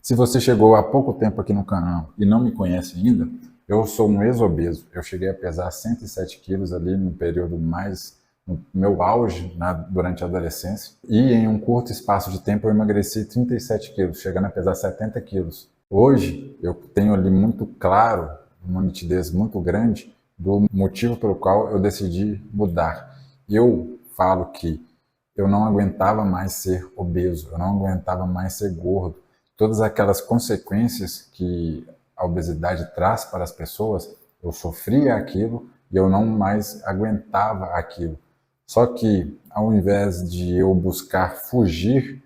Se você chegou há pouco tempo aqui no canal e não me conhece ainda, eu sou um ex-obeso. Eu cheguei a pesar 107 quilos ali no período no meu auge durante a adolescência. E em um curto espaço de tempo eu emagreci 37 quilos, chegando a pesar 70 quilos. Hoje eu tenho ali muito claro, uma nitidez muito grande, do motivo pelo qual eu decidi mudar. Eu falo que eu não aguentava mais ser obeso, eu não aguentava mais ser gordo. Todas aquelas consequências que a obesidade traz para as pessoas, eu sofria aquilo e eu não mais aguentava aquilo. Só que, ao invés de eu buscar fugir,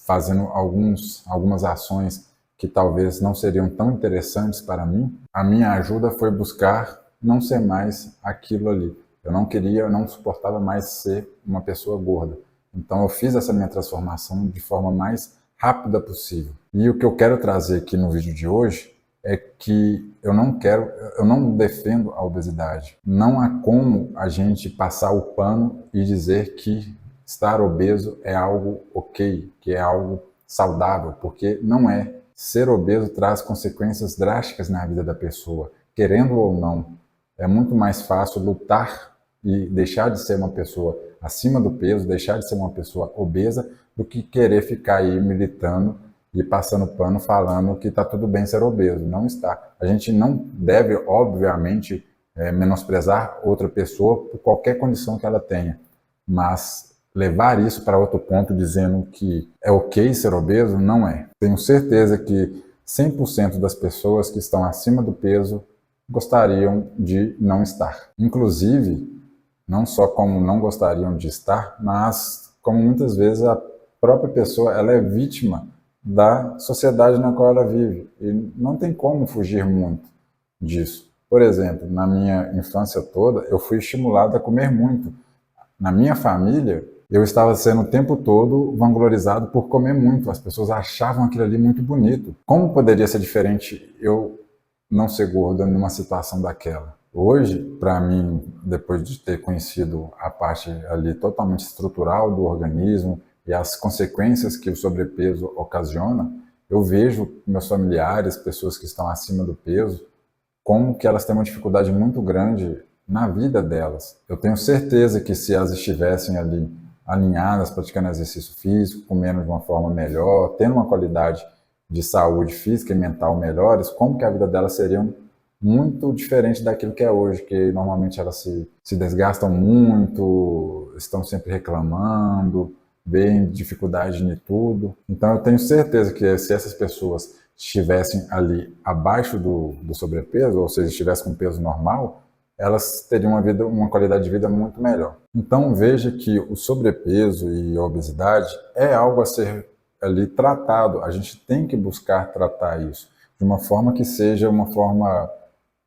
fazendo algumas ações que talvez não seriam tão interessantes para mim, a minha ajuda foi buscar não ser mais aquilo ali. Eu não queria, eu não suportava mais ser uma pessoa gorda. Então eu fiz essa minha transformação de forma mais rápida possível. E o que eu quero trazer aqui no vídeo de hoje é que eu não defendo a obesidade. Não há como a gente passar o pano e dizer que estar obeso é algo ok, que é algo saudável, porque não é. Ser obeso traz consequências drásticas na vida da pessoa, querendo ou não. É muito mais fácil lutar e deixar de ser uma pessoa acima do peso, deixar de ser uma pessoa obesa, do que querer ficar aí militando e passando pano falando que está tudo bem ser obeso. Não está. A gente não deve, obviamente, menosprezar outra pessoa por qualquer condição que ela tenha, mas levar isso para outro ponto dizendo que é ok ser obeso, não é. Tenho certeza que 100% das pessoas que estão acima do peso gostariam de não estar. Inclusive, não só como não gostariam de estar, mas como muitas vezes a própria pessoa ela é vítima da sociedade na qual ela vive. E não tem como fugir muito disso. Por exemplo, na minha infância toda, eu fui estimulado a comer muito. Na minha família, eu estava sendo o tempo todo vanglorizado por comer muito. As pessoas achavam aquilo ali muito bonito. Como poderia ser diferente eu não ser gordo numa situação daquela? Hoje, para mim, depois de ter conhecido a parte ali totalmente estrutural do organismo e as consequências que o sobrepeso ocasiona, eu vejo meus familiares, pessoas que estão acima do peso, como que elas têm uma dificuldade muito grande na vida delas. Eu tenho certeza que se elas estivessem ali alinhadas, praticando exercício físico, comendo de uma forma melhor, tendo uma qualidade de saúde física e mental melhores, como que a vida delas seria muito diferente daquilo que é hoje, que normalmente elas se desgastam muito, estão sempre reclamando, veem dificuldade em tudo. Então eu tenho certeza que se essas pessoas estivessem ali abaixo do sobrepeso, ou seja, estivessem com peso normal, elas teriam uma qualidade de vida muito melhor. Então veja que o sobrepeso e a obesidade é algo a ser ali tratado. A gente tem que buscar tratar isso de uma forma que seja uma forma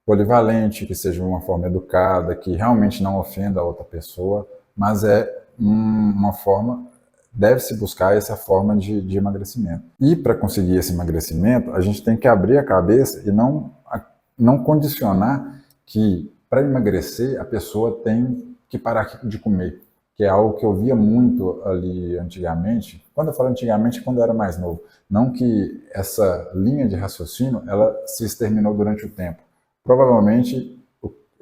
polivalente, que seja uma forma educada, que realmente não ofenda a outra pessoa, mas é uma forma, deve-se buscar essa forma de emagrecimento. E para conseguir esse emagrecimento, a gente tem que abrir a cabeça e não condicionar que para emagrecer a pessoa tem que parar de comer, que é algo que eu via muito ali antigamente. Quando eu falo antigamente, é quando eu era mais novo. Não que essa linha de raciocínio ela se exterminou durante o tempo. Provavelmente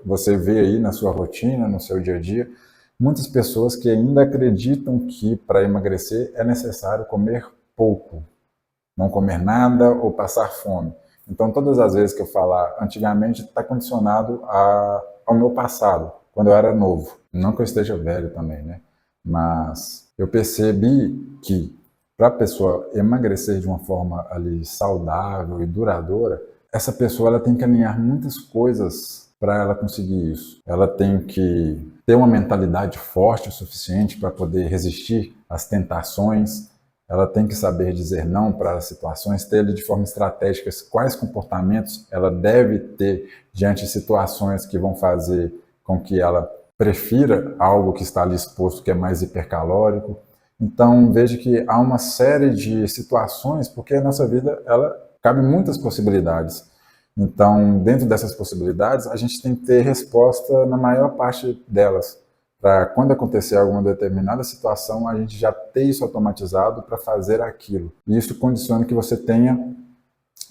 você vê aí na sua rotina, no seu dia a dia, muitas pessoas que ainda acreditam que para emagrecer é necessário comer pouco, não comer nada ou passar fome. Então, todas as vezes que eu falar antigamente, está condicionado ao meu passado, quando eu era novo. Não que eu esteja velho também, né? Mas eu percebi que para a pessoa emagrecer de uma forma ali saudável e duradoura, essa pessoa ela tem que alinhar muitas coisas para ela conseguir isso. Ela tem que ter uma mentalidade forte o suficiente para poder resistir às tentações. Ela tem que saber dizer não para as situações, ter de forma estratégica quais comportamentos ela deve ter diante de situações que vão fazer com que ela prefira algo que está ali exposto, que é mais hipercalórico. Então, veja que há uma série de situações, porque a nossa vida, ela cabe muitas possibilidades. Então, dentro dessas possibilidades, a gente tem que ter resposta na maior parte delas. para quando acontecer alguma determinada situação, a gente já ter isso automatizado para fazer aquilo. E isso condiciona que você tenha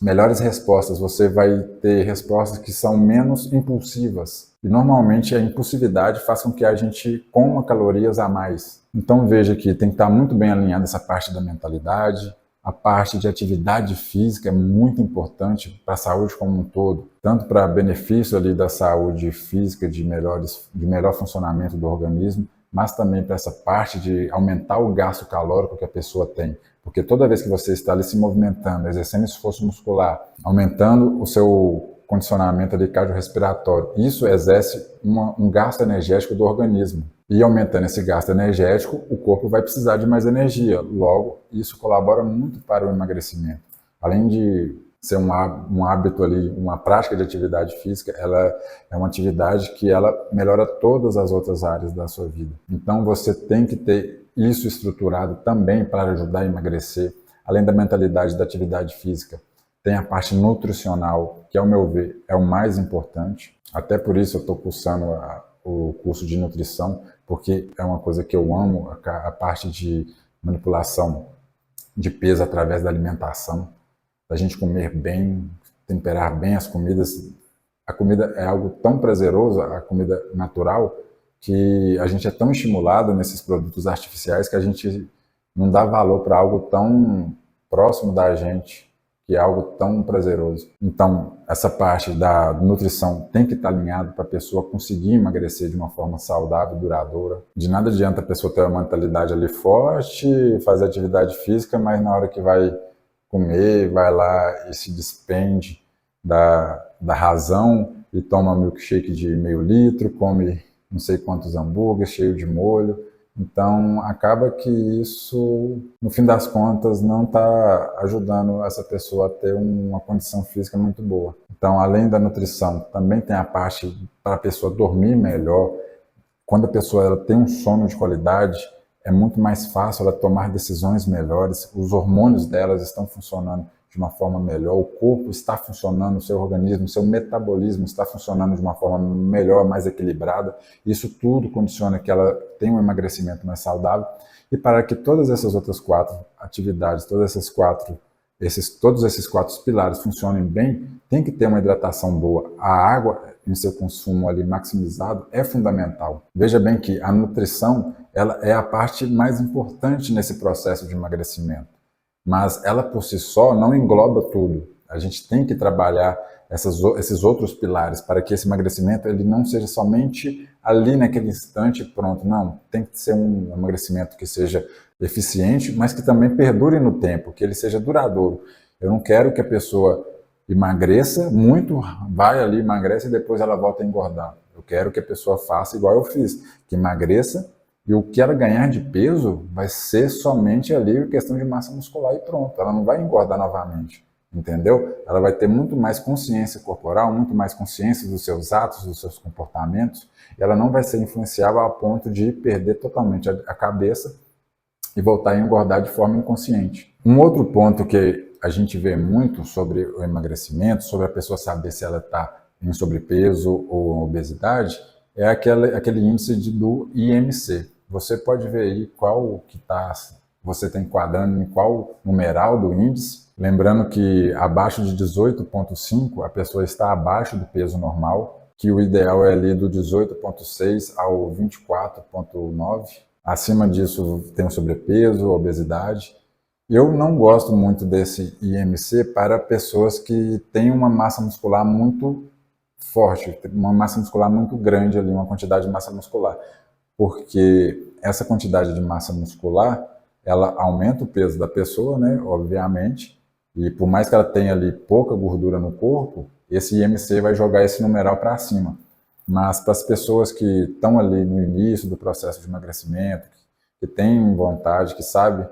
melhores respostas, você vai ter respostas que são menos impulsivas. E normalmente a impulsividade faz com que a gente coma calorias a mais. Então veja que tem que estar muito bem alinhada essa parte da mentalidade, a parte de atividade física é muito importante para a saúde como um todo, tanto para benefício ali da saúde física, de melhor funcionamento do organismo, mas também para essa parte de aumentar o gasto calórico que a pessoa tem. Porque toda vez que você está ali se movimentando, exercendo esforço muscular, aumentando o seu condicionamento ali cardiorrespiratório, isso exerce um gasto energético do organismo. E aumentando esse gasto energético, o corpo vai precisar de mais energia. Logo, isso colabora muito para o emagrecimento. Além de ser um hábito ali, uma prática de atividade física, ela é uma atividade que ela melhora todas as outras áreas da sua vida. Então você tem que ter isso estruturado também para ajudar a emagrecer. Além da mentalidade da atividade física, tem a parte nutricional, que ao meu ver é o mais importante. Até por isso eu estou cursando o curso de nutrição, porque é uma coisa que eu amo, a parte de manipulação de peso através da alimentação, da gente comer bem, temperar bem as comidas. A comida é algo tão prazeroso, a comida natural, que a gente é tão estimulado nesses produtos artificiais que a gente não dá valor para algo tão próximo da gente, que é algo tão prazeroso. Então, essa parte da nutrição tem que estar alinhada para a pessoa conseguir emagrecer de uma forma saudável, duradoura. De nada adianta a pessoa ter uma mentalidade ali forte, fazer atividade física, mas na hora que vai comer, vai lá e se despende da razão e toma milkshake de meio litro, come não sei quantos hambúrgueres cheio de molho. Então, acaba que isso, no fim das contas, não está ajudando essa pessoa a ter uma condição física muito boa. Então, além da nutrição, também tem a parte para a pessoa dormir melhor. Quando a pessoa ela tem um sono de qualidade, é muito mais fácil ela tomar decisões melhores, os hormônios delas estão funcionando de uma forma melhor, o corpo está funcionando, o seu organismo, o seu metabolismo está funcionando de uma forma melhor, mais equilibrada. Isso tudo condiciona que ela tenha um emagrecimento mais saudável. E para que todas essas outras 4 atividades, todos esses 4 pilares funcionem bem, tem que ter uma hidratação boa. A água, em seu consumo ali maximizado, é fundamental. Veja bem que a nutrição ela é a parte mais importante nesse processo de emagrecimento. Mas ela por si só não engloba tudo. A gente tem que trabalhar esses outros pilares para que esse emagrecimento ele não seja somente ali naquele instante pronto. Não, tem que ser um emagrecimento que seja eficiente, mas que também perdure no tempo, que ele seja duradouro. Eu não quero que a pessoa emagreça muito, vai ali, emagrece e depois ela volta a engordar. Eu quero que a pessoa faça igual eu fiz, que emagreça, e o que ela ganhar de peso vai ser somente ali questão de massa muscular e pronto. Ela não vai engordar novamente, entendeu? Ela vai ter muito mais consciência corporal, muito mais consciência dos seus atos, dos seus comportamentos. E ela não vai ser influenciável a ponto de perder totalmente a cabeça e voltar a engordar de forma inconsciente. Um outro ponto que a gente vê muito sobre o emagrecimento, sobre a pessoa saber se ela está em sobrepeso ou obesidade, é aquele índice do IMC. Você pode ver aí qual que você está enquadrando em qual numeral do índice. Lembrando que abaixo de 18,5 a pessoa está abaixo do peso normal, que o ideal é ali do 18,6 ao 24,9. Acima disso tem o sobrepeso, obesidade. Eu não gosto muito desse IMC para pessoas que têm uma massa muscular muito forte, uma massa muscular muito grande ali, uma quantidade de massa muscular. Porque essa quantidade de massa muscular, ela aumenta o peso da pessoa, né, obviamente, e por mais que ela tenha ali pouca gordura no corpo, esse IMC vai jogar esse numeral para cima. Mas para as pessoas que estão ali no início do processo de emagrecimento, que têm vontade, que sabem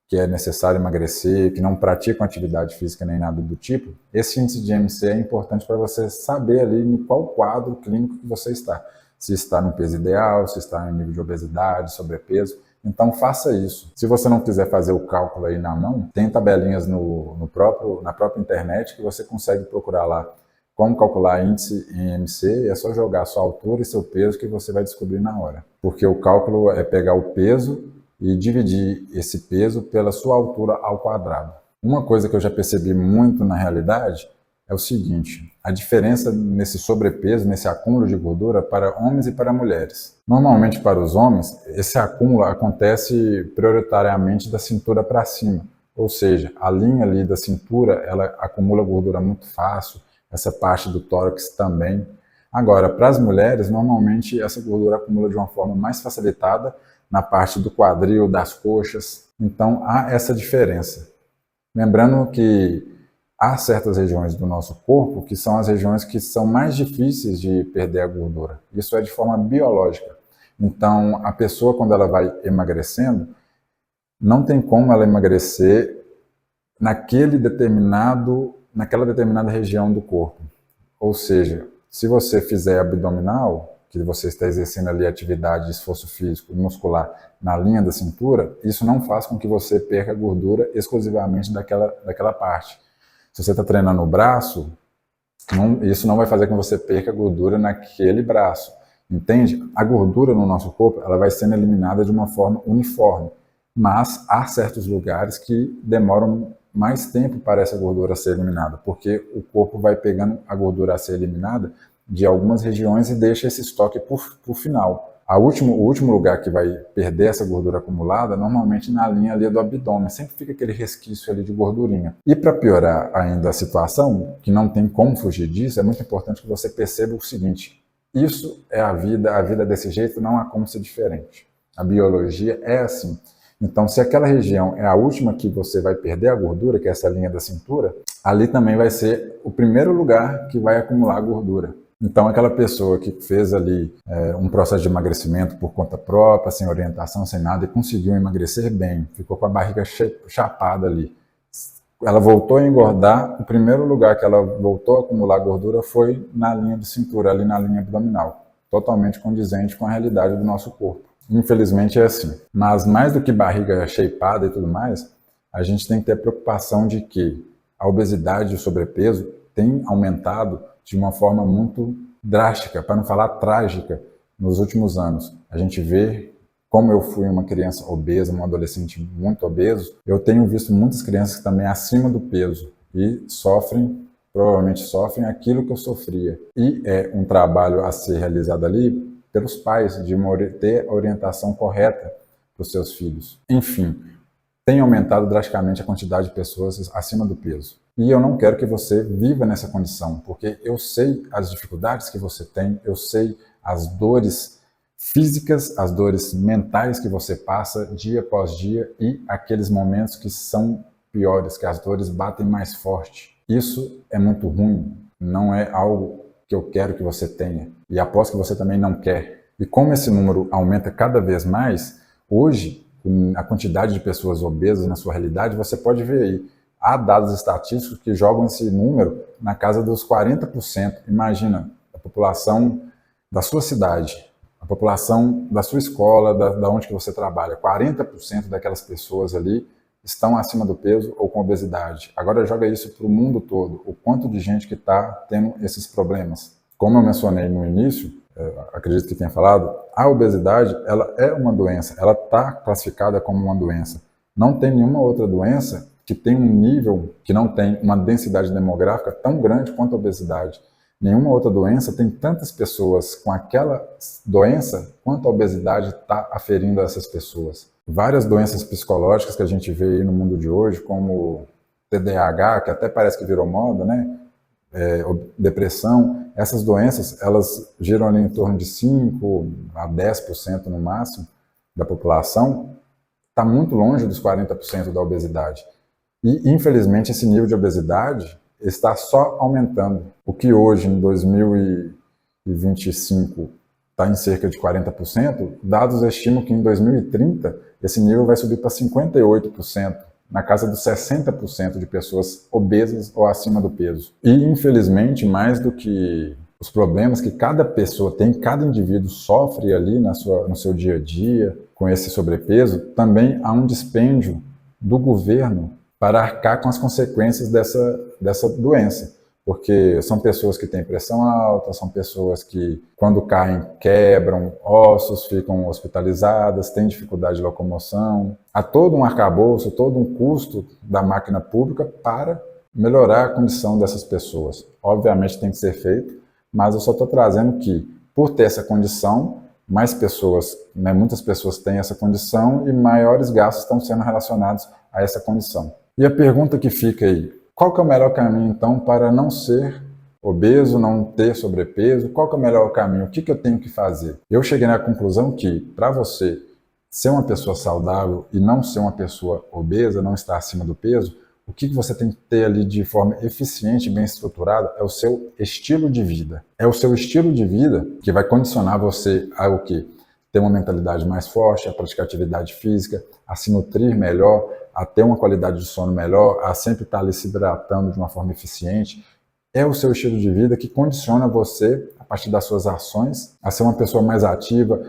que é necessário emagrecer, que não praticam atividade física nem nada do tipo, esse índice de IMC é importante para você saber ali em qual quadro clínico que você está. Se está no peso ideal, se está em nível de obesidade, sobrepeso. Então faça isso. Se você não quiser fazer o cálculo aí na mão, tem tabelinhas na própria internet que você consegue procurar lá como calcular índice em IMC, é só jogar sua altura e seu peso que você vai descobrir na hora. Porque o cálculo é pegar o peso e dividir esse peso pela sua altura ao quadrado. Uma coisa que eu já percebi muito na realidade é o seguinte: a diferença nesse sobrepeso, nesse acúmulo de gordura para homens e para mulheres. Normalmente para os homens, esse acúmulo acontece prioritariamente da cintura para cima, ou seja, a linha ali da cintura, ela acumula gordura muito fácil, essa parte do tórax também. Agora, para as mulheres, normalmente essa gordura acumula de uma forma mais facilitada na parte do quadril, das coxas. Então há essa diferença. Lembrando que há certas regiões do nosso corpo que são as regiões que são mais difíceis de perder a gordura. Isso é de forma biológica. Então, a pessoa, quando ela vai emagrecendo, não tem como ela emagrecer naquela determinada região do corpo. Ou seja, se você fizer abdominal, que você está exercendo ali atividade de esforço físico e muscular na linha da cintura, isso não faz com que você perca gordura exclusivamente daquela parte. Se você está treinando o braço, isso não vai fazer com que você perca gordura naquele braço. Entende? A gordura no nosso corpo, ela vai sendo eliminada de uma forma uniforme. Mas há certos lugares que demoram mais tempo para essa gordura ser eliminada, porque o corpo vai pegando a gordura a ser eliminada de algumas regiões e deixa esse estoque por final. O último lugar que vai perder essa gordura acumulada, normalmente na linha ali do abdômen, sempre fica aquele resquício ali de gordurinha. E para piorar ainda a situação, que não tem como fugir disso, é muito importante que você perceba o seguinte: isso é a vida desse jeito não há como ser diferente. A biologia é assim. Então, se aquela região é a última que você vai perder a gordura, que é essa linha da cintura, ali também vai ser o primeiro lugar que vai acumular gordura. Então, aquela pessoa que fez ali um processo de emagrecimento por conta própria, sem orientação, sem nada, e conseguiu emagrecer bem, ficou com a barriga chapada ali, ela voltou a engordar, o primeiro lugar que ela voltou a acumular gordura foi na linha de cintura, ali na linha abdominal, totalmente condizente com a realidade do nosso corpo. Infelizmente é assim. Mas mais do que barriga shapeada e tudo mais, a gente tem que ter a preocupação de que a obesidade e o sobrepeso têm aumentado de uma forma muito drástica, para não falar trágica, nos últimos anos. A gente vê, como eu fui uma criança obesa, um adolescente muito obeso, eu tenho visto muitas crianças também acima do peso e provavelmente sofrem aquilo que eu sofria. E é um trabalho a ser realizado ali pelos pais, de ter a orientação correta para os seus filhos. Enfim, tem aumentado drasticamente a quantidade de pessoas acima do peso. E eu não quero que você viva nessa condição, porque eu sei as dificuldades que você tem, eu sei as dores físicas, as dores mentais que você passa dia após dia e aqueles momentos que são piores, que as dores batem mais forte. Isso é muito ruim, não é algo que eu quero que você tenha. E aposto que você também não quer. E como esse número aumenta cada vez mais, hoje, com a quantidade de pessoas obesas na sua realidade, você pode ver aí. Há dados estatísticos que jogam esse número na casa dos 40%. Imagina, a população da sua cidade, a população da sua escola, da onde que você trabalha, 40% daquelas pessoas ali estão acima do peso ou com obesidade. Agora joga isso para o mundo todo, o quanto de gente que está tendo esses problemas. Como eu mencionei no início, acredito que tenha falado, a obesidade ela é uma doença, ela está classificada como uma doença. Não tem nenhuma outra doença que tem um nível, que não tem uma densidade demográfica tão grande quanto a obesidade. Nenhuma outra doença tem tantas pessoas com aquela doença quanto a obesidade está aferindo a essas pessoas. Várias doenças psicológicas que a gente vê aí no mundo de hoje, como TDAH, que até parece que virou moda, né? Depressão, essas doenças, elas giram ali em torno de 5 a 10% no máximo da população, está muito longe dos 40% da obesidade. E, infelizmente, esse nível de obesidade está só aumentando. O que hoje, em 2025, está em cerca de 40%, dados estimam que em 2030 esse nível vai subir para 58%, na casa dos 60% de pessoas obesas ou acima do peso. E, infelizmente, mais do que os problemas que cada pessoa tem, cada indivíduo sofre ali no seu dia a dia com esse sobrepeso, também há um dispêndio do governo para arcar com as consequências dessa doença. porque são pessoas que têm pressão alta, são pessoas que, quando caem, quebram ossos, ficam hospitalizadas, têm dificuldade de locomoção. Há todo um arcabouço, todo um custo da máquina pública para melhorar a condição dessas pessoas. Obviamente tem que ser feito, mas eu só estou trazendo que, por ter essa condição, mais pessoas, né, muitas pessoas têm essa condição e maiores gastos estão sendo relacionados a essa condição. E a pergunta que fica aí, qual que é o melhor caminho então para não ser obeso, não ter sobrepeso? Qual que é o melhor caminho? O que eu tenho que fazer? Eu cheguei na conclusão que, para você ser uma pessoa saudável e não ser uma pessoa obesa, não estar acima do peso, o que você tem que ter ali de forma eficiente e bem estruturada é o seu estilo de vida. É o seu estilo de vida que vai condicionar você a o quê? Ter uma mentalidade mais forte, a praticar atividade física, a se nutrir melhor, a ter uma qualidade de sono melhor, a sempre estar ali se hidratando de uma forma eficiente. É o seu estilo de vida que condiciona você, a partir das suas ações, a ser uma pessoa mais ativa,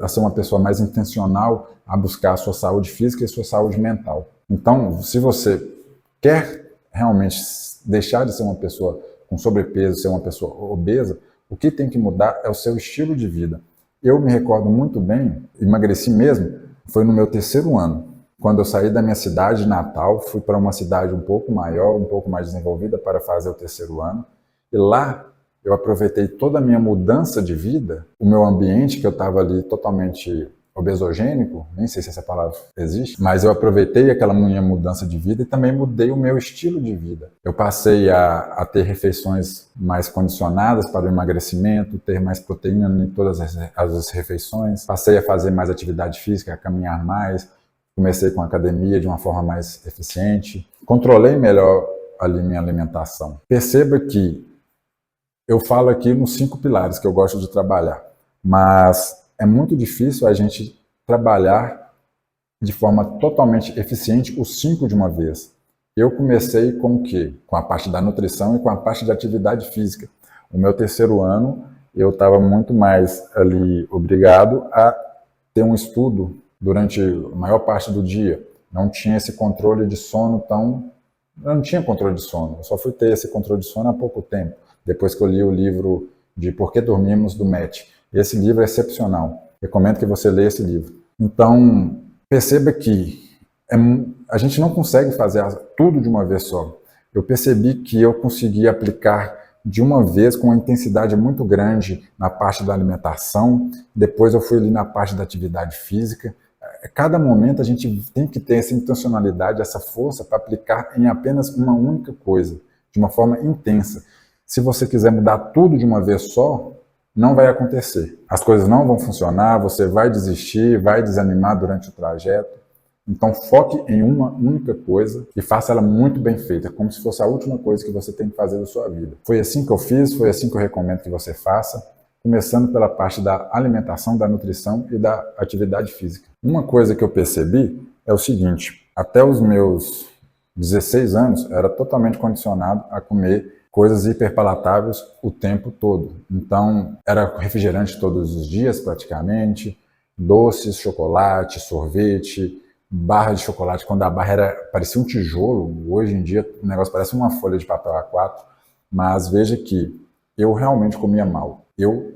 a ser uma pessoa mais intencional, a buscar a sua saúde física e a sua saúde mental. Então, se você quer realmente deixar de ser uma pessoa com sobrepeso, ser uma pessoa obesa, o que tem que mudar é o seu estilo de vida. Eu me recordo muito bem, emagreci mesmo, foi no meu 3º ano. Quando eu saí da minha cidade natal, fui para uma cidade um pouco maior, um pouco mais desenvolvida para fazer o 3º ano. E lá eu aproveitei toda a minha mudança de vida, o meu ambiente, que eu estava ali totalmente obesogênico, nem sei se essa palavra existe, mas eu aproveitei aquela minha mudança de vida e também mudei o meu estilo de vida. Eu passei a ter refeições mais condicionadas para o emagrecimento, ter mais proteína em todas as refeições, passei a fazer mais atividade física, a caminhar mais, comecei com a academia de uma forma mais eficiente, controlei melhor ali minha alimentação. Perceba que eu falo aqui nos 5 pilares que eu gosto de trabalhar, mas é muito difícil a gente trabalhar de forma totalmente eficiente os 5 de uma vez. Eu comecei com o quê? Com a parte da nutrição e com a parte de atividade física. O meu 3º ano, eu estava muito mais ali obrigado a ter um estudo durante a maior parte do dia. Não tinha esse controle de sono tão... Eu não tinha controle de sono, eu só fui ter esse controle de sono há pouco tempo, depois que eu li o livro de Por que Dormimos, do Matt. Esse livro é excepcional. Recomendo que você leia esse livro. Então, perceba que a gente não consegue fazer tudo de uma vez só. Eu percebi que eu consegui aplicar de uma vez com uma intensidade muito grande na parte da alimentação. Depois eu fui ali na parte da atividade física. Cada momento a gente tem que ter essa intencionalidade, essa força para aplicar em apenas uma única coisa, de uma forma intensa. Se você quiser mudar tudo de uma vez só, não vai acontecer. As coisas não vão funcionar, você vai desistir, vai desanimar durante o trajeto. Então foque em uma única coisa e faça ela muito bem feita, como se fosse a última coisa que você tem que fazer da sua vida. Foi assim que eu fiz, foi assim que eu recomendo que você faça, começando pela parte da alimentação, da nutrição e da atividade física. Uma coisa que eu percebi é o seguinte, até os meus 16 anos, eu era totalmente condicionado a comer coisas hiperpalatáveis o tempo todo. Então, era refrigerante todos os dias, praticamente, doces, chocolate, sorvete, barra de chocolate, quando a barra parecia um tijolo. Hoje em dia, o negócio parece uma folha de papel A4, mas veja que eu realmente comia mal. Eu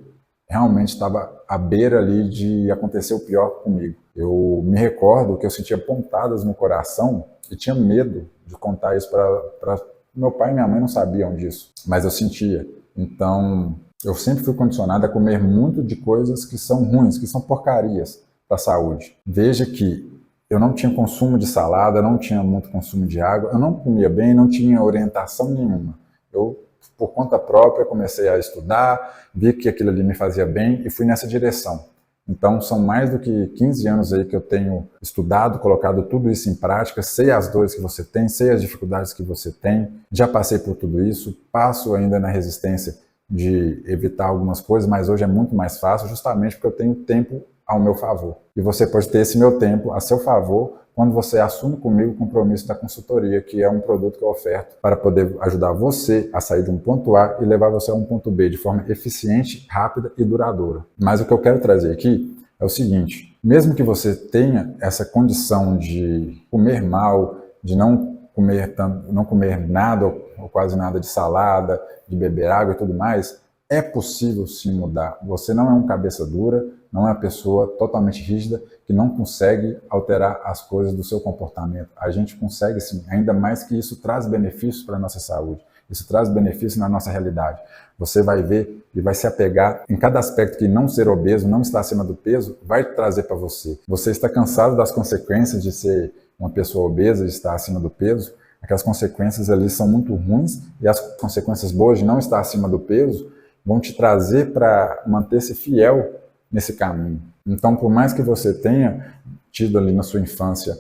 realmente estava à beira ali de acontecer o pior comigo. Eu me recordo que eu sentia pontadas no coração e tinha medo de contar isso para meu pai e minha mãe não sabiam disso, mas eu sentia. Então, eu sempre fui condicionado a comer muito de coisas que são ruins, que são porcarias para a saúde. Veja que eu não tinha consumo de salada, não tinha muito consumo de água, eu não comia bem, não tinha orientação nenhuma. Eu, por conta própria, comecei a estudar, vi que aquilo ali me fazia bem e fui nessa direção. Então, são mais do que 15 anos aí que eu tenho estudado, colocado tudo isso em prática, sei as dores que você tem, sei as dificuldades que você tem, já passei por tudo isso, passo ainda na resistência de evitar algumas coisas, mas hoje é muito mais fácil, justamente porque eu tenho tempo ao meu favor. E você pode ter esse meu tempo a seu favor quando você assume comigo o compromisso da consultoria, que é um produto que eu oferto para poder ajudar você a sair de um ponto A e levar você a um ponto B de forma eficiente, rápida e duradoura. Mas o que eu quero trazer aqui é o seguinte, mesmo que você tenha essa condição de comer mal, de não comer nada ou quase nada de salada, de beber água e tudo mais, é possível sim mudar. Você não é um cabeça dura, não é uma pessoa totalmente rígida que não consegue alterar as coisas do seu comportamento. A gente consegue sim, ainda mais que isso traz benefícios para a nossa saúde. Isso traz benefícios na nossa realidade. Você vai ver e vai se apegar em cada aspecto que não ser obeso, não estar acima do peso, vai trazer para você. Você está cansado das consequências de ser uma pessoa obesa, de estar acima do peso. Aquelas consequências ali são muito ruins e as consequências boas de não estar acima do peso vão te trazer para manter-se fiel nesse caminho. Então, por mais que você tenha tido ali na sua infância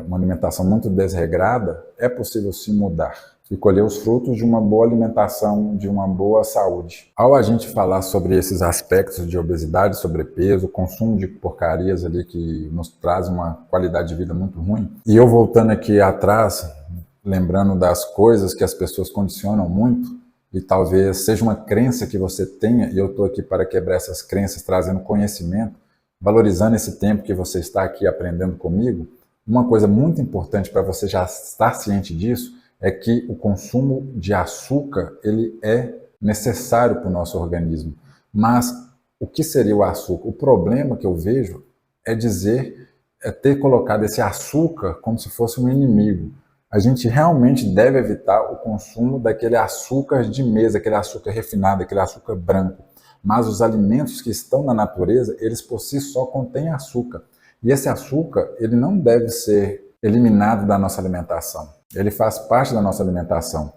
uma alimentação muito desregrada, é possível sim mudar e colher os frutos de uma boa alimentação, de uma boa saúde. Ao a gente falar sobre esses aspectos de obesidade, sobrepeso, consumo de porcarias ali que nos traz uma qualidade de vida muito ruim, e eu voltando aqui atrás, lembrando das coisas que as pessoas condicionam muito, e talvez seja uma crença que você tenha, e eu estou aqui para quebrar essas crenças, trazendo conhecimento, valorizando esse tempo que você está aqui aprendendo comigo. Uma coisa muito importante para você já estar ciente disso é que o consumo de açúcar ele é necessário para o nosso organismo. Mas o que seria o açúcar? O problema que eu vejo é ter colocado esse açúcar como se fosse um inimigo. A gente realmente deve evitar o consumo daquele açúcar de mesa, aquele açúcar refinado, aquele açúcar branco. Mas os alimentos que estão na natureza, eles por si só contêm açúcar. E esse açúcar, ele não deve ser eliminado da nossa alimentação. Ele faz parte da nossa alimentação.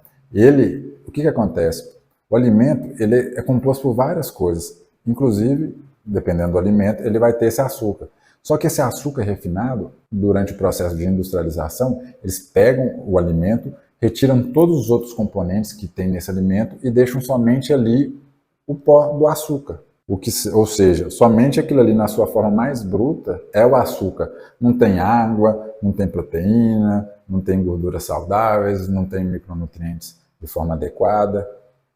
O que acontece? O alimento, ele é composto por várias coisas. Inclusive, dependendo do alimento, ele vai ter esse açúcar. Só que esse açúcar refinado, durante o processo de industrialização, eles pegam o alimento, retiram todos os outros componentes que tem nesse alimento e deixam somente ali o pó do açúcar. Ou seja, somente aquilo ali na sua forma mais bruta é o açúcar. Não tem água, não tem proteína, não tem gorduras saudáveis, não tem micronutrientes de forma adequada.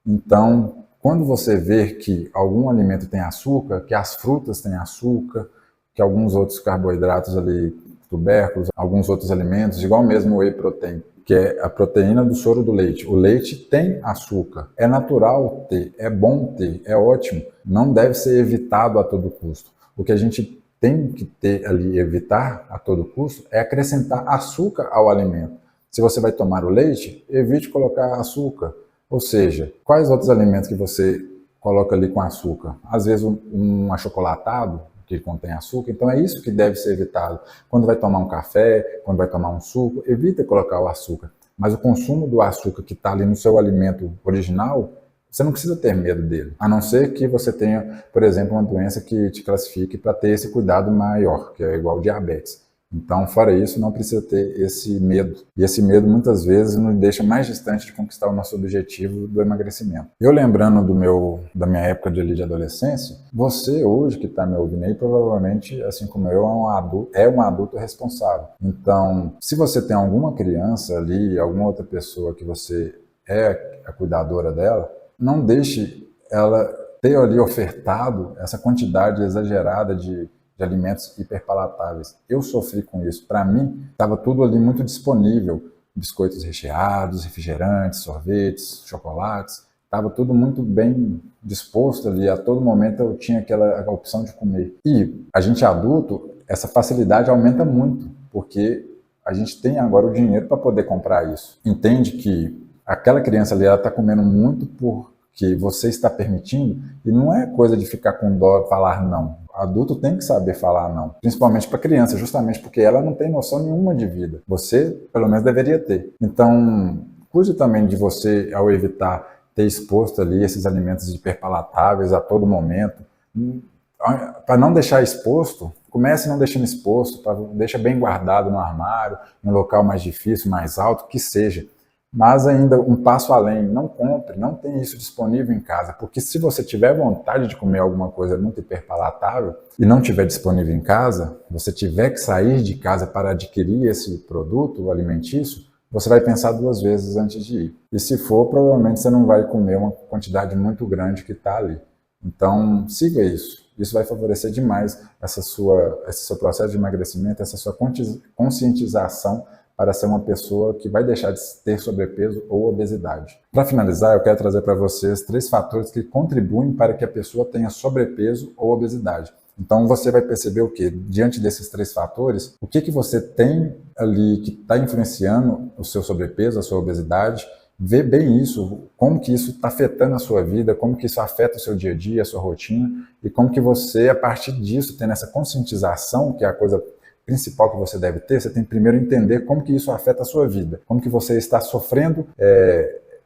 Então, quando você vê que algum alimento tem açúcar, que as frutas têm açúcar, que alguns outros carboidratos ali, tubérculos, alguns outros alimentos, igual mesmo o whey protein, que é a proteína do soro do leite. O leite tem açúcar, é natural ter, é bom ter, é ótimo, não deve ser evitado a todo custo. O que a gente tem que ter ali, evitar a todo custo, é acrescentar açúcar ao alimento. Se você vai tomar o leite, evite colocar açúcar. Ou seja, quais outros alimentos que você coloca ali com açúcar? Às vezes um achocolatado, que contém açúcar, então é isso que deve ser evitado. Quando vai tomar um café, quando vai tomar um suco, evita colocar o açúcar. Mas o consumo do açúcar que está ali no seu alimento original, você não precisa ter medo dele. A não ser que você tenha, por exemplo, uma doença que te classifique para ter esse cuidado maior, que é igual diabetes. Então, fora isso, não precisa ter esse medo. E esse medo, muitas vezes, nos deixa mais distante de conquistar o nosso objetivo do emagrecimento. Eu lembrando da minha época de adolescência, você hoje que está me ouvindo aí, provavelmente, assim como eu, é um adulto responsável. Então, se você tem alguma criança ali, alguma outra pessoa que você é a cuidadora dela, não deixe ela ter ali ofertado essa quantidade exagerada de alimentos hiperpalatáveis. Eu sofri com isso. Para mim, estava tudo ali muito disponível. Biscoitos recheados, refrigerantes, sorvetes, chocolates. Estava tudo muito bem disposto ali. A todo momento eu tinha aquela opção de comer. E a gente adulto, essa facilidade aumenta muito, porque a gente tem agora o dinheiro para poder comprar isso. Entende que aquela criança ali está comendo muito porque você está permitindo, e não é coisa de ficar com dó e falar não. O adulto tem que saber falar não, principalmente para a criança, justamente porque ela não tem noção nenhuma de vida. Você, pelo menos, deveria ter. Então, cuide também de você ao evitar ter exposto ali esses alimentos hiperpalatáveis a todo momento. Para não deixar exposto, comece não deixando exposto, deixa bem guardado no armário, em um local mais difícil, mais alto, que seja. Mas ainda um passo além, não compre, não tem isso disponível em casa, porque se você tiver vontade de comer alguma coisa muito hiperpalatável e não tiver disponível em casa, você tiver que sair de casa para adquirir esse produto alimentício, você vai pensar duas vezes antes de ir. E se for, provavelmente você não vai comer uma quantidade muito grande que está ali. Então, siga isso. Isso vai favorecer demais esse seu processo de emagrecimento, essa sua conscientização para ser uma pessoa que vai deixar de ter sobrepeso ou obesidade. Para finalizar, eu quero trazer para vocês 3 fatores que contribuem para que a pessoa tenha sobrepeso ou obesidade. Então você vai perceber o que? Diante desses 3 fatores, o que você tem ali que está influenciando o seu sobrepeso, a sua obesidade. Ver bem isso, como que isso está afetando a sua vida, como que isso afeta o seu dia a dia, a sua rotina, e como que você, a partir disso, tendo essa conscientização, que é a coisa principal que você deve ter, você tem que primeiro entender como que isso afeta a sua vida, como que você está sofrendo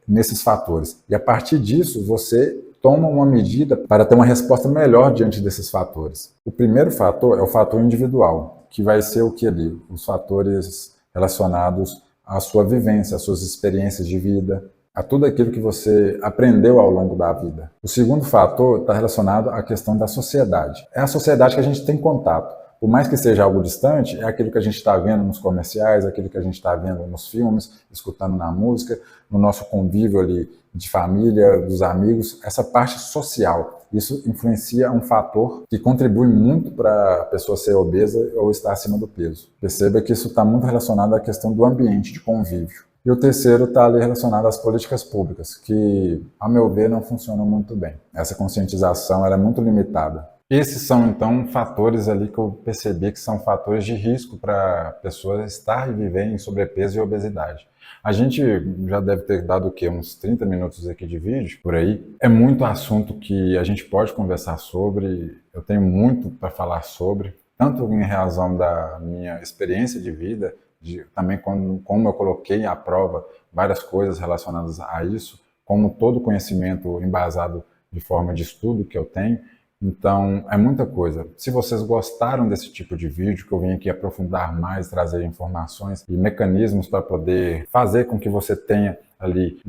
nesses fatores. E a partir disso, você toma uma medida para ter uma resposta melhor diante desses fatores. O primeiro fator é o fator individual, que vai ser o que ali? Os fatores relacionados à sua vivência, às suas experiências de vida, a tudo aquilo que você aprendeu ao longo da vida. O segundo fator está relacionado à questão da sociedade. É a sociedade que a gente tem contato. Por mais que seja algo distante, é aquilo que a gente está vendo nos comerciais, aquilo que a gente está vendo nos filmes, escutando na música, no nosso convívio ali de família, dos amigos, essa parte social. Isso influencia um fator que contribui muito para a pessoa ser obesa ou estar acima do peso. Perceba que isso está muito relacionado à questão do ambiente de convívio. E o terceiro está ali relacionado às políticas públicas, que, a meu ver, não funcionam muito bem. Essa conscientização ela é muito limitada. Esses são, então, fatores ali que eu percebi que são fatores de risco para a pessoa estar e viver em sobrepeso e obesidade. A gente já deve ter dado o quê? Uns 30 minutos aqui de vídeo, por aí. É muito assunto que a gente pode conversar sobre, eu tenho muito para falar sobre, tanto em razão da minha experiência de vida, também como eu coloquei à prova várias coisas relacionadas a isso, como todo conhecimento embasado de forma de estudo que eu tenho. Então, é muita coisa. Se vocês gostaram desse tipo de vídeo, que eu vim aqui aprofundar mais, trazer informações e mecanismos para poder fazer com que você tenha ali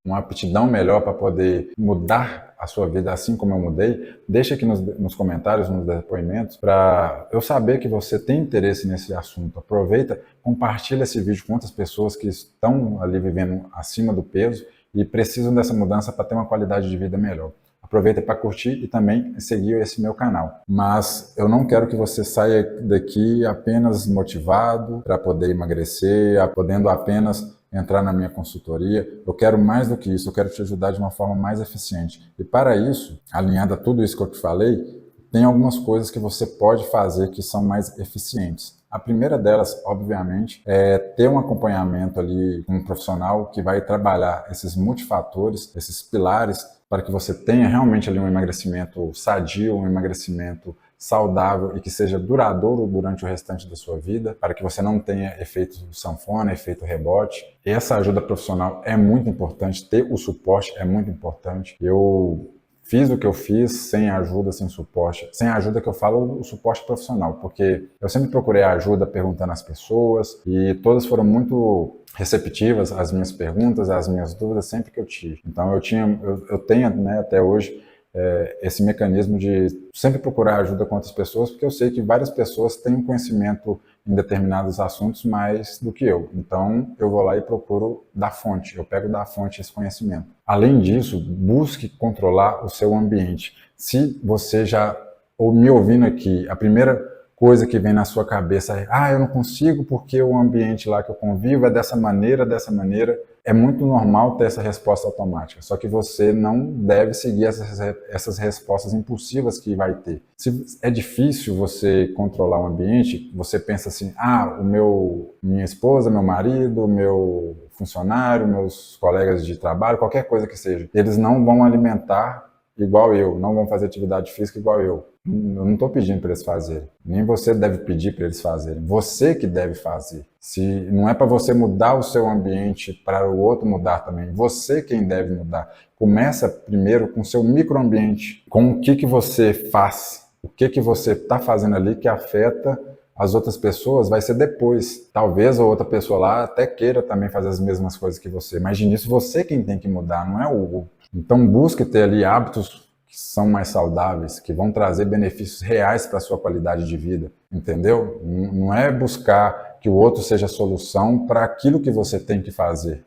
uma aptidão melhor para poder mudar a sua vida assim como eu mudei, deixa aqui nos comentários, nos depoimentos, para eu saber que você tem interesse nesse assunto. Aproveita, compartilha esse vídeo com outras pessoas que estão ali vivendo acima do peso e precisam dessa mudança para ter uma qualidade de vida melhor. Aproveita para curtir e também seguir esse meu canal. Mas eu não quero que você saia daqui apenas motivado para poder emagrecer, podendo apenas entrar na minha consultoria. Eu quero mais do que isso, eu quero te ajudar de uma forma mais eficiente. E para isso, alinhado a tudo isso que eu te falei, tem algumas coisas que você pode fazer que são mais eficientes. A primeira delas, obviamente, é ter um acompanhamento ali com um profissional que vai trabalhar esses multifatores, esses pilares, para que você tenha realmente ali um emagrecimento sadio, um emagrecimento saudável e que seja duradouro durante o restante da sua vida, para que você não tenha efeito sanfona, efeito rebote. E essa ajuda profissional é muito importante, ter o suporte é muito importante. Eu fiz o que eu fiz sem ajuda, sem suporte. Sem ajuda que eu falo, o suporte profissional, porque eu sempre procurei ajuda perguntando às pessoas e todas foram muito receptivas às minhas perguntas, às minhas dúvidas, sempre que eu tive. Então eu tenho, né, até hoje esse mecanismo de sempre procurar ajuda com outras pessoas, porque eu sei que várias pessoas têm um conhecimento em determinados assuntos mais do que eu. Então, eu vou lá e procuro da fonte, eu pego da fonte esse conhecimento. Além disso, busque controlar o seu ambiente. Se você já, ou me ouvindo aqui, a primeira coisa que vem na sua cabeça é eu não consigo porque o ambiente lá que eu convivo é dessa maneira, é muito normal ter essa resposta automática, só que você não deve seguir essas respostas impulsivas que vai ter. Se é difícil você controlar o ambiente, você pensa assim, minha esposa, meu marido, meu funcionário, meus colegas de trabalho, qualquer coisa que seja, eles não vão alimentar igual eu, não vão fazer atividade física igual eu. Eu não estou pedindo para eles fazerem. Nem você deve pedir para eles fazerem. Você que deve fazer. Se não é para você mudar o seu ambiente para o outro mudar também. Você quem deve mudar. Começa primeiro com o seu microambiente. Com o que você faz. O que você está fazendo ali que afeta as outras pessoas vai ser depois. Talvez a outra pessoa lá até queira também fazer as mesmas coisas que você. Mas de início você quem tem que mudar, não é o outro. Então busque ter ali hábitos que são mais saudáveis, que vão trazer benefícios reais para a sua qualidade de vida, entendeu? Não é buscar que o outro seja a solução para aquilo que você tem que fazer.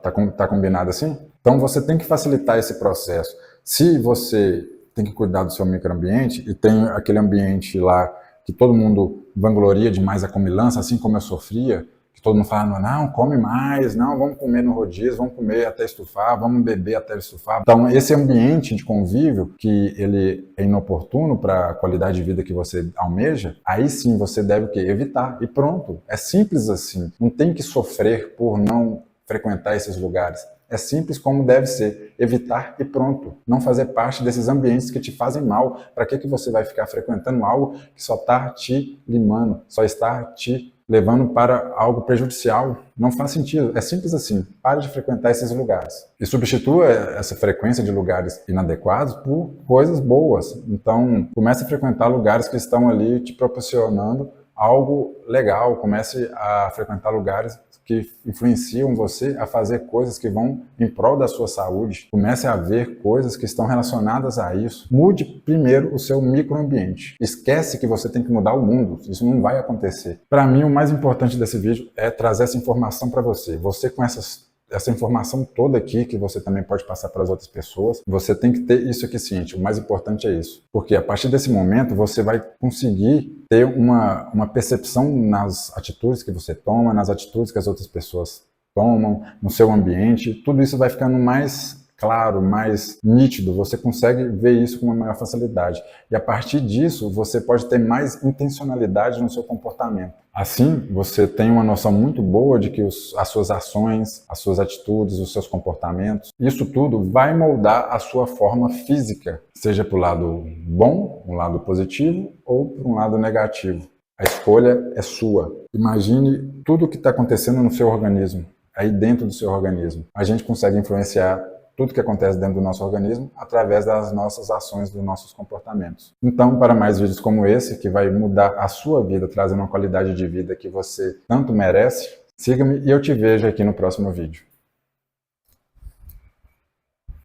Tá combinado assim? Então você tem que facilitar esse processo. Se você tem que cuidar do seu microambiente e tem aquele ambiente lá que todo mundo vangloria demais a comilança, assim como eu sofria, que todo mundo fala, não, come mais, não, vamos comer no rodízio, vamos comer até estufar, vamos beber até estufar. Então, esse ambiente de convívio, que ele é inoportuno para a qualidade de vida que você almeja, aí sim você deve o quê? Evitar. E pronto. É simples assim. Não tem que sofrer por não frequentar esses lugares. É simples como deve ser, evitar e pronto. Não fazer parte desses ambientes que te fazem mal. Para que você vai ficar frequentando algo que só está te limando, só está te levando para algo prejudicial? Não faz sentido. É simples assim. Pare de frequentar esses lugares. E substitua essa frequência de lugares inadequados por coisas boas. Então, comece a frequentar lugares que estão ali te proporcionando algo legal. Comece a frequentar lugares que influenciam você a fazer coisas que vão em prol da sua saúde. Comece a ver coisas que estão relacionadas a isso. Mude primeiro o seu microambiente. Esquece que você tem que mudar o mundo. Isso não vai acontecer. Para mim, o mais importante desse vídeo é trazer essa informação para você. Você com essa informação toda aqui, que você também pode passar para as outras pessoas, você tem que ter isso aqui ciente. O mais importante é isso. Porque a partir desse momento, você vai conseguir ter uma percepção nas atitudes que você toma, nas atitudes que as outras pessoas tomam, no seu ambiente. Tudo isso vai ficando mais claro, mais nítido, você consegue ver isso com uma maior facilidade. E a partir disso, você pode ter mais intencionalidade no seu comportamento. Assim, você tem uma noção muito boa de que as suas ações, as suas atitudes, os seus comportamentos, isso tudo vai moldar a sua forma física, seja para o lado bom, um lado positivo, ou para um lado negativo. A escolha é sua. Imagine tudo o que está acontecendo no seu organismo, aí dentro do seu organismo. A gente consegue influenciar tudo que acontece dentro do nosso organismo através das nossas ações, dos nossos comportamentos. Então, para mais vídeos como esse, que vai mudar a sua vida, trazendo uma qualidade de vida que você tanto merece, siga-me e eu te vejo aqui no próximo vídeo.